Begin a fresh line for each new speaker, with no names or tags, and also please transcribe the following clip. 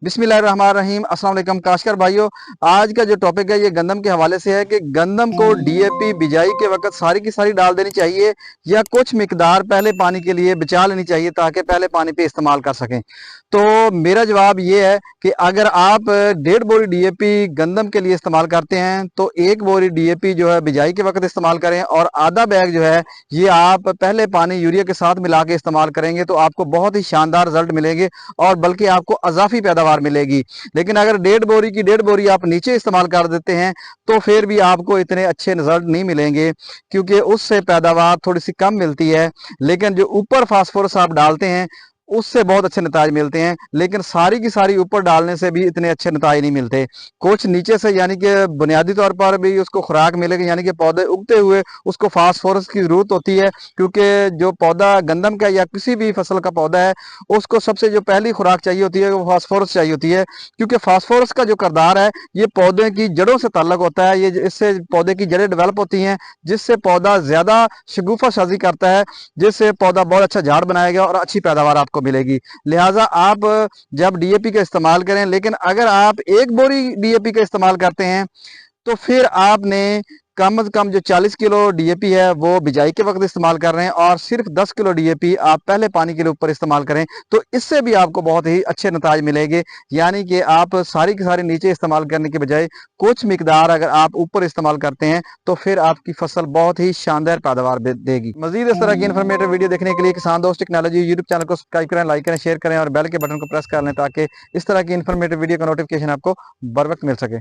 बिस्मिल्लाहिर्रहमानिर्रहीम। अस्सलाम वालेकुम काशकर भाइयों। आज का जो टॉपिक है ये गंदम के हवाले से है कि गंदम को डीएपी बिजाई के वक्त सारी की सारी डाल देनी चाहिए या कुछ मिकदार पहले पानी के लिए बचा लेनी चाहिए ताकि पहले पानी पे इस्तेमाल कर सकें। तो मेरा जवाब ये है कि अगर आप 1.5 बोरी डीएपी गंदम के लिए इस्तेमाल करते हैं तो 1 बोरी डीएपी जो है बिजाई के वक्त इस्तेमाल करें और आधा बैग जो है ये आप पहले पानी यूरिया के साथ मिला के इस्तेमाल करेंगे तो आपको बहुत ही शानदार रिजल्ट मिलेंगे और बल्कि आपको अजाफी पैदावार मिलेगी। लेकिन अगर 1.5 बोरी की 1.5 बोरी आप नीचे इस्तेमाल कर देते हैं तो फिर भी आपको इतने अच्छे रिजल्ट नहीं मिलेंगे क्योंकि उससे पैदावार थोड़ी सी कम मिलती है। लेकिन जो ऊपर फास्फोरस आप डालते हैं उससे बहुत अच्छे नताज मिलते हैं, लेकिन सारी की सारी ऊपर डालने से भी इतने अच्छे नताज नहीं मिलते। कुछ नीचे से यानी कि बुनियादी तौर पर भी उसको खुराक मिलेगी, यानी कि पौधे उगते हुए उसको फास्फोरस की जरूरत होती है क्योंकि जो पौधा गंदम का या किसी भी फसल का पौधा है उसको सबसे जो पहली खुराक चाहिए होती है वो फास्फोरस चाहिए होती है। क्योंकि फास्फोरस का जो करदार है ये पौधे की जड़ों से ताल्लुक होता है, ये इससे पौधे की जड़ें डेवलप होती हैं जिससे पौधा ज्यादा शगुफा साजी करता है, जिससे पौधा बहुत अच्छा झाड़ बनाएगा और अच्छी पैदावार आपको मिलेगी। लिहाजा आप जब डीएपी का इस्तेमाल करें, लेकिन अगर आप 1 बोरी डीएपी का इस्तेमाल करते हैं तो फिर आपने कम से कम जो 40 किलो डीएपी है वो बिजाई के वक्त इस्तेमाल कर रहे हैं और सिर्फ 10 किलो डीएपी आप पहले पानी के लिए ऊपर इस्तेमाल करें तो इससे भी आपको बहुत ही अच्छे नताज मिलेंगे। यानी कि आप सारी की सारी नीचे इस्तेमाल करने के बजाय कुछ मिकदार अगर आप ऊपर इस्तेमाल करते हैं तो फिर आपकी फसल बहुत ही शानदार पैदावार देगी। मजीद इस तरह की इन्फॉर्मेटिव वीडियो देखने के लिए किसान दोस्त टेक्नोलॉजी यूट्यूब चैनल को सब्सक्राइब करें, लाइक करें, शेयर करें और बेल के बटन को प्रेस कर लें ताकि इस तरह की इन्फॉर्मेटिव वीडियो का नोटिफिकेशन आपको बर वक्त मिल सके।